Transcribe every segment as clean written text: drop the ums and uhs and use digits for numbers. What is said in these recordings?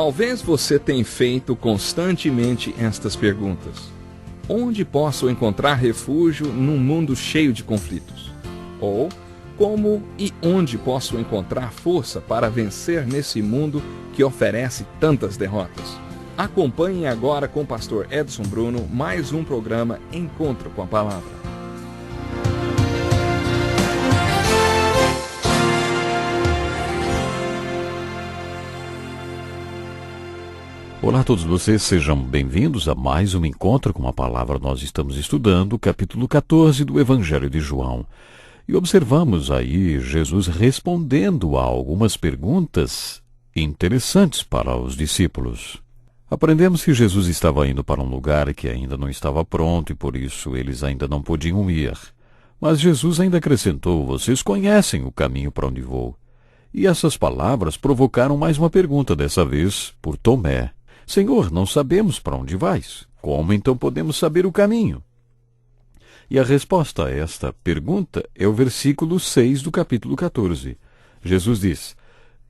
Talvez você tenha feito constantemente estas perguntas. Onde posso encontrar refúgio num mundo cheio de conflitos? Ou como e onde posso encontrar força para vencer nesse mundo que oferece tantas derrotas? Acompanhe agora com o pastor Edson Bruno mais um programa Encontro com a Palavra. Olá a todos vocês, sejam bem-vindos a mais um Encontro com a Palavra. Nós estamos estudando o capítulo 14 do Evangelho de João. E observamos aí Jesus respondendo a algumas perguntas interessantes para os discípulos. Aprendemos que Jesus estava indo para um lugar que ainda não estava pronto e por isso eles ainda não podiam ir. Mas Jesus ainda acrescentou: vocês conhecem o caminho para onde vou. E essas palavras provocaram mais uma pergunta, dessa vez por Tomé. Senhor, não sabemos para onde vais. Como então podemos saber o caminho? E a resposta a esta pergunta é o versículo 6 do capítulo 14. Jesus diz: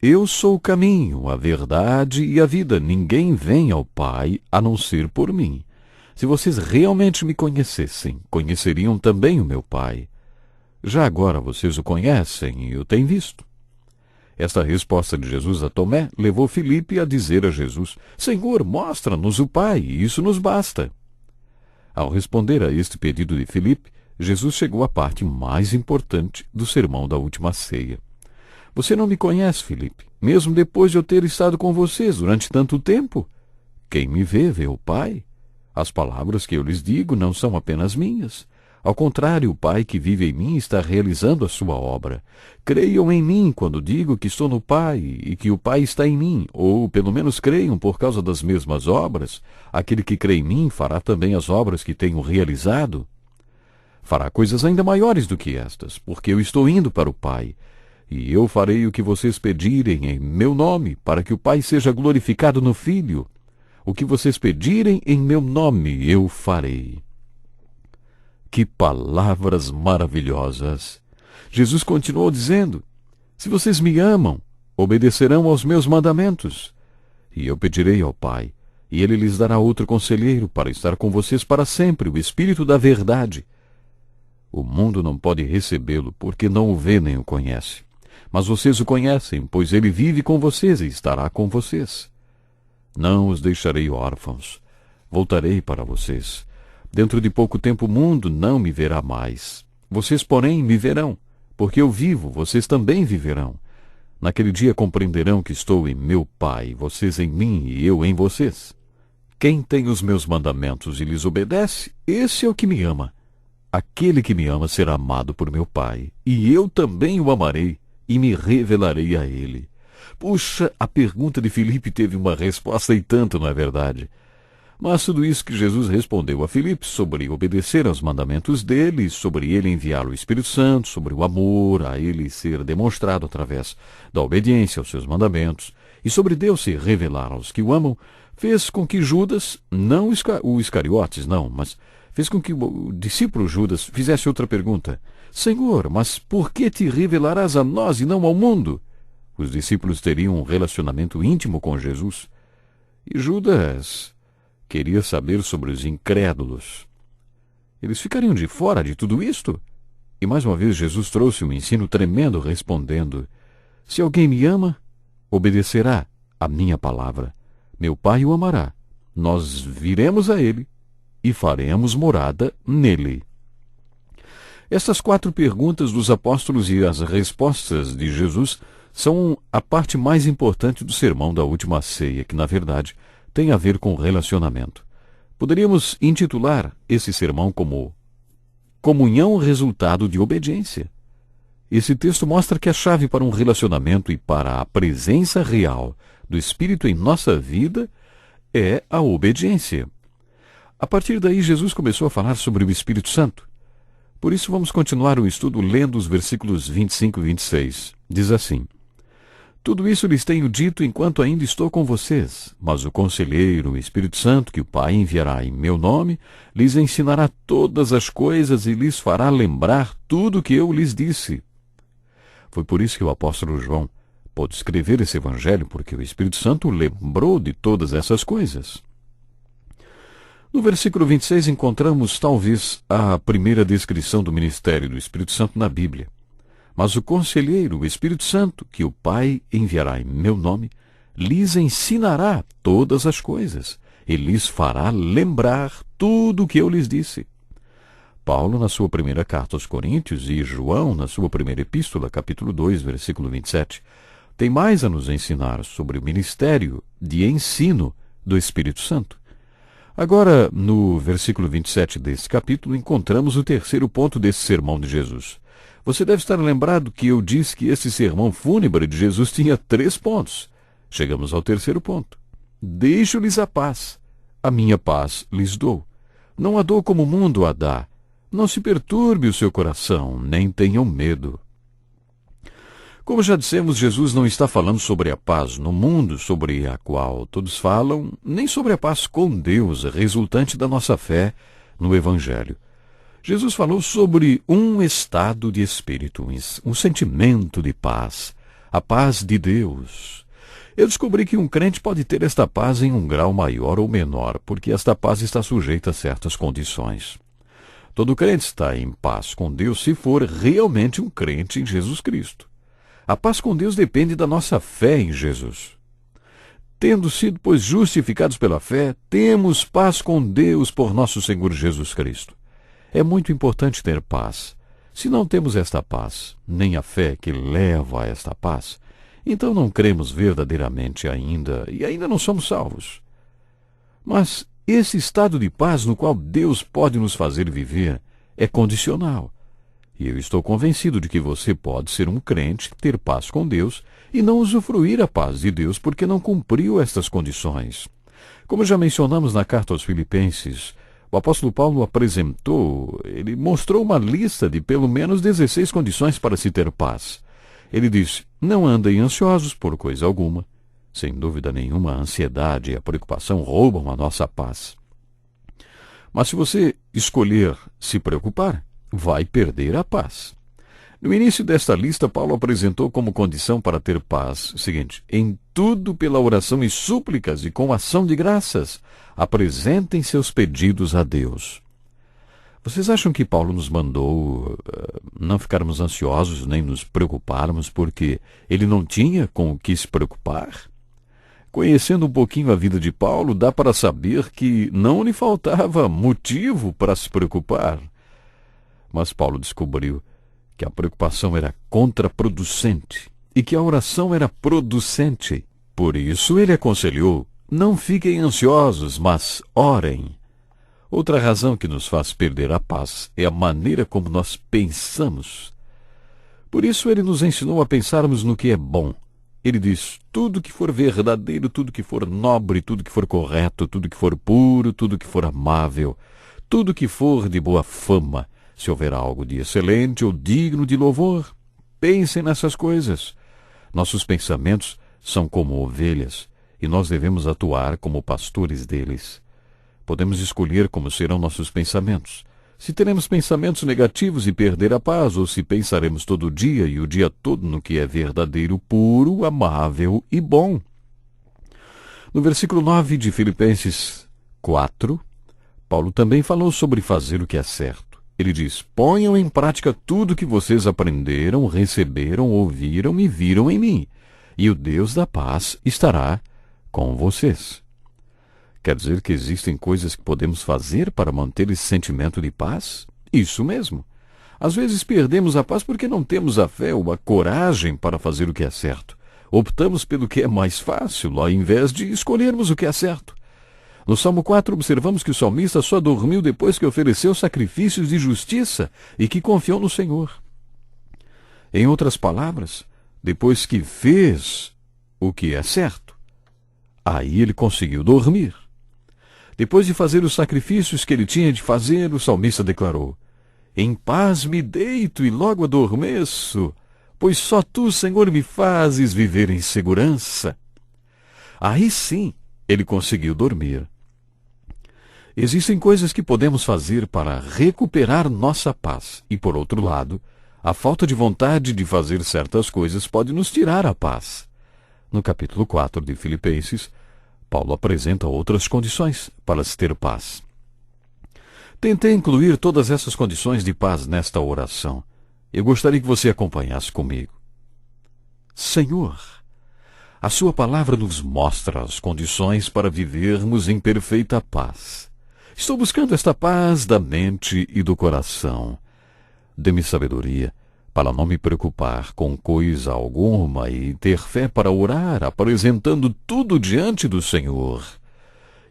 Eu sou o caminho, a verdade e a vida. Ninguém vem ao Pai a não ser por mim. Se vocês realmente me conhecessem, conheceriam também o meu Pai. Já agora vocês o conhecem e o têm visto. Esta resposta de Jesus a Tomé levou Filipe a dizer a Jesus: Senhor, mostra-nos o Pai, e isso nos basta. Ao responder a este pedido de Filipe, Jesus chegou à parte mais importante do sermão da última ceia. Você não me conhece, Filipe, mesmo depois de eu ter estado com vocês durante tanto tempo? Quem me vê, vê o Pai. As palavras que eu lhes digo não são apenas minhas. Ao contrário, o Pai que vive em mim está realizando a sua obra. Creiam em mim quando digo que estou no Pai e que o Pai está em mim, ou pelo menos creiam por causa das mesmas obras. Aquele que crê em mim fará também as obras que tenho realizado. Fará coisas ainda maiores do que estas, porque eu estou indo para o Pai. E eu farei o que vocês pedirem em meu nome, para que o Pai seja glorificado no Filho. O que vocês pedirem em meu nome, eu farei. Que palavras maravilhosas! Jesus continuou dizendo: Se vocês me amam, obedecerão aos meus mandamentos. E eu pedirei ao Pai, e ele lhes dará outro conselheiro para estar com vocês para sempre, o Espírito da Verdade. O mundo não pode recebê-lo, porque não o vê nem o conhece. Mas vocês o conhecem, pois ele vive com vocês e estará com vocês. Não os deixarei órfãos. Voltarei para vocês. Dentro de pouco tempo o mundo não me verá mais. Vocês, porém, me verão, porque eu vivo, vocês também viverão. Naquele dia compreenderão que estou em meu Pai, vocês em mim e eu em vocês. Quem tem os meus mandamentos e lhes obedece, esse é o que me ama. Aquele que me ama será amado por meu Pai, e eu também o amarei e me revelarei a ele. Puxa, a pergunta de Filipe teve uma resposta e tanto, não é verdade? Mas tudo isso que Jesus respondeu a Filipe sobre obedecer aos mandamentos dele, sobre ele enviar o Espírito Santo, sobre o amor a ele ser demonstrado através da obediência aos seus mandamentos, e sobre Deus se revelar aos que o amam, fez com que Judas, não o Iscariotes, não, mas fez com que o discípulo Judas fizesse outra pergunta: Senhor, mas por que te revelarás a nós e não ao mundo? Os discípulos teriam um relacionamento íntimo com Jesus. E Judas queria saber sobre os incrédulos. Eles ficariam de fora de tudo isto? E mais uma vez Jesus trouxe um ensino tremendo respondendo: Se alguém me ama, obedecerá a minha palavra. Meu Pai o amará. Nós viremos a ele e faremos morada nele. Estas 4 perguntas dos apóstolos e as respostas de Jesus são a parte mais importante do sermão da última ceia, que, na verdade, tem a ver com relacionamento. Poderíamos intitular esse sermão como Comunhão resultado de obediência. Esse texto mostra que a chave para um relacionamento e para a presença real do Espírito em nossa vida é a obediência. A partir daí, Jesus começou a falar sobre o Espírito Santo. Por isso, vamos continuar o estudo lendo os versículos 25 e 26. Diz assim: Tudo isso lhes tenho dito enquanto ainda estou com vocês, mas o Conselheiro, o Espírito Santo, que o Pai enviará em meu nome, lhes ensinará todas as coisas e lhes fará lembrar tudo o que eu lhes disse. Foi por isso que o apóstolo João pôde escrever esse evangelho porque o Espírito Santo lembrou de todas essas coisas. No versículo 26 encontramos talvez a primeira descrição do ministério do Espírito Santo na Bíblia. Mas o conselheiro, o Espírito Santo, que o Pai enviará em meu nome, lhes ensinará todas as coisas e lhes fará lembrar tudo o que eu lhes disse. Paulo, na sua primeira carta aos Coríntios, e João, na sua primeira epístola, capítulo 2, versículo 27, tem mais a nos ensinar sobre o ministério de ensino do Espírito Santo. Agora, no versículo 27 desse capítulo, encontramos o terceiro ponto desse sermão de Jesus. Você deve estar lembrado que eu disse que esse sermão fúnebre de Jesus tinha 3 pontos. Chegamos ao terceiro ponto. Deixo-lhes a paz. A minha paz lhes dou. Não a dou como o mundo a dá. Não se perturbe o seu coração, nem tenham medo. Como já dissemos, Jesus não está falando sobre a paz no mundo sobre a qual todos falam, nem sobre a paz com Deus, resultante da nossa fé no Evangelho. Jesus falou sobre um estado de espírito, um sentimento de paz, a paz de Deus. Eu descobri que um crente pode ter esta paz em um grau maior ou menor, porque esta paz está sujeita a certas condições. Todo crente está em paz com Deus se for realmente um crente em Jesus Cristo. A paz com Deus depende da nossa fé em Jesus. Tendo sido, pois, justificados pela fé, temos paz com Deus por nosso Senhor Jesus Cristo. É muito importante ter paz. Se não temos esta paz, nem a fé que leva a esta paz, então não cremos verdadeiramente ainda, e ainda não somos salvos. Mas esse estado de paz no qual Deus pode nos fazer viver é condicional. E eu estou convencido de que você pode ser um crente, ter paz com Deus e não usufruir a paz de Deus porque não cumpriu estas condições. Como já mencionamos na carta aos Filipenses, o apóstolo Paulo ele mostrou uma lista de pelo menos 16 condições para se ter paz. Ele diz: não andem ansiosos por coisa alguma. Sem dúvida nenhuma, a ansiedade e a preocupação roubam a nossa paz. Mas se você escolher se preocupar, vai perder a paz. No início desta lista, Paulo apresentou como condição para ter paz o seguinte: em tudo pela oração e súplicas e com ação de graças, apresentem seus pedidos a Deus. Vocês acham que Paulo nos mandou não ficarmos ansiosos nem nos preocuparmos porque ele não tinha com o que se preocupar? Conhecendo um pouquinho a vida de Paulo, dá para saber que não lhe faltava motivo para se preocupar. Mas Paulo descobriu que a preocupação era contraproducente e que a oração era producente. Por isso ele aconselhou: não fiquem ansiosos, mas orem. Outra razão que nos faz perder a paz é a maneira como nós pensamos. Por isso ele nos ensinou a pensarmos no que é bom. Ele diz: tudo que for verdadeiro, tudo que for nobre, tudo que for correto, tudo que for puro, tudo que for amável, tudo que for de boa fama, se houver algo de excelente ou digno de louvor, pensem nessas coisas. Nossos pensamentos são como ovelhas, e nós devemos atuar como pastores deles. Podemos escolher como serão nossos pensamentos. Se teremos pensamentos negativos e perder a paz, ou se pensaremos todo dia e o dia todo no que é verdadeiro, puro, amável e bom. No versículo 9 de Filipenses 4, Paulo também falou sobre fazer o que é certo. Ele diz: ponham em prática tudo que vocês aprenderam, receberam, ouviram e viram em mim, e o Deus da paz estará com vocês. Quer dizer que existem coisas que podemos fazer para manter esse sentimento de paz? Isso mesmo. Às vezes perdemos a paz porque não temos a fé ou a coragem para fazer o que é certo. Optamos pelo que é mais fácil, ao invés de escolhermos o que é certo. No Salmo 4, observamos que o salmista só dormiu depois que ofereceu sacrifícios de justiça e que confiou no Senhor. Em outras palavras, depois que fez o que é certo, aí ele conseguiu dormir. Depois de fazer os sacrifícios que ele tinha de fazer, o salmista declarou: em paz me deito e logo adormeço, pois só tu, Senhor, me fazes viver em segurança. Aí sim, ele conseguiu dormir. Existem coisas que podemos fazer para recuperar nossa paz e, por outro lado, A falta de vontade de fazer certas coisas pode nos tirar a paz. No capítulo 4 de Filipenses, Paulo apresenta outras condições para se ter paz. Tentei incluir todas essas condições de paz nesta oração. Eu gostaria que você acompanhasse comigo. Senhor, a sua palavra nos mostra as condições para vivermos em perfeita paz. Estou buscando esta paz da mente e do coração. Dê-me sabedoria para não me preocupar com coisa alguma e ter fé para orar, apresentando tudo diante do Senhor.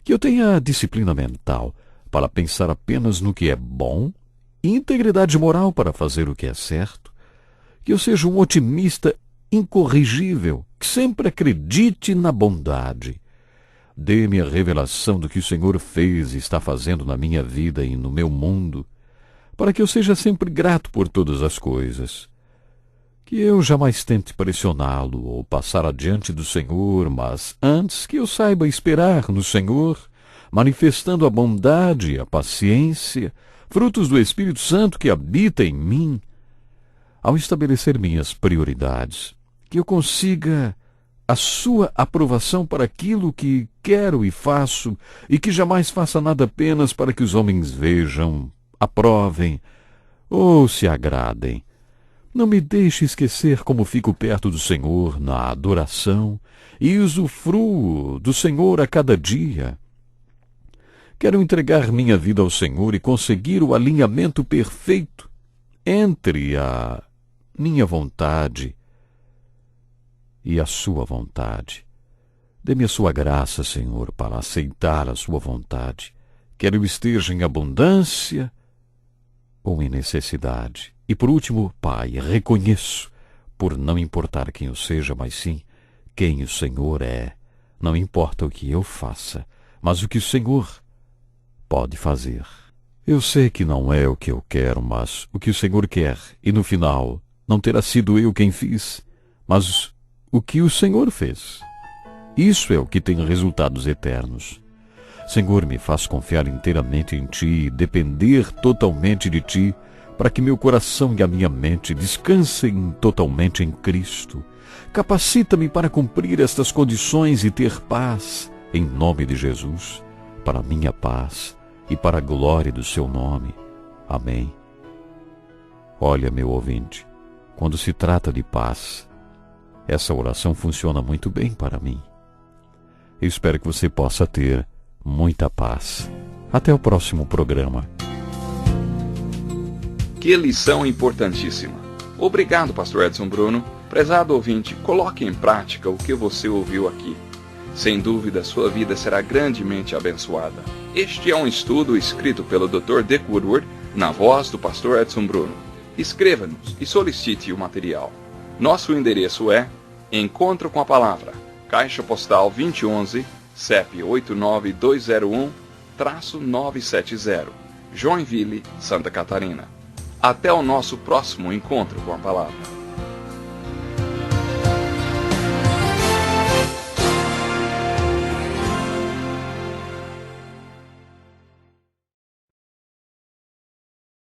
Que eu tenha disciplina mental para pensar apenas no que é bom e integridade moral para fazer o que é certo. Que eu seja um otimista incorrigível, que sempre acredite na bondade. Dê-me a revelação do que o Senhor fez e está fazendo na minha vida e no meu mundo, para que eu seja sempre grato por todas as coisas. Que eu jamais tente pressioná-lo ou passar adiante do Senhor, mas antes que eu saiba esperar no Senhor, manifestando a bondade e a paciência, frutos do Espírito Santo que habita em mim. Ao estabelecer minhas prioridades, que eu consiga a sua aprovação para aquilo que quero e faço, e que jamais faça nada apenas para que os homens vejam, aprovem ou se agradem. Não me deixe esquecer como fico perto do Senhor na adoração e usufruo do Senhor a cada dia. Quero entregar minha vida ao Senhor e conseguir o alinhamento perfeito entre a minha vontade e a sua vontade. Dê-me a sua graça, Senhor, para aceitar a sua vontade, quer eu esteja em abundância ou em necessidade. E por último, Pai, reconheço, por não importar quem eu seja, mas sim quem o Senhor é. Não importa o que eu faça, mas o que o Senhor pode fazer. Eu sei que não é o que eu quero, mas o que o Senhor quer, e no final não terá sido eu quem fiz, mas o que o Senhor fez. Isso é o que tem resultados eternos. Senhor, me faz confiar inteiramente em Ti e depender totalmente de Ti, para que meu coração e a minha mente descansem totalmente em Cristo. Capacita-me para cumprir estas condições e ter paz, em nome de Jesus, para a minha paz e para a glória do Seu nome. Amém. Olha, meu ouvinte, quando se trata de paz, essa oração funciona muito bem para mim. Eu espero que você possa ter muita paz. Até o próximo programa. Que lição importantíssima. Obrigado, Pastor Edson Bruno. Prezado ouvinte, coloque em prática o que você ouviu aqui. Sem dúvida, sua vida será grandemente abençoada. Este é um estudo escrito pelo Dr. Dick Woodward, na voz do Pastor Edson Bruno. Escreva-nos e solicite o material. Nosso endereço é Encontro com a Palavra, Caixa Postal 2011, CEP 89201-970, Joinville, Santa Catarina. Até o nosso próximo encontro com a Palavra.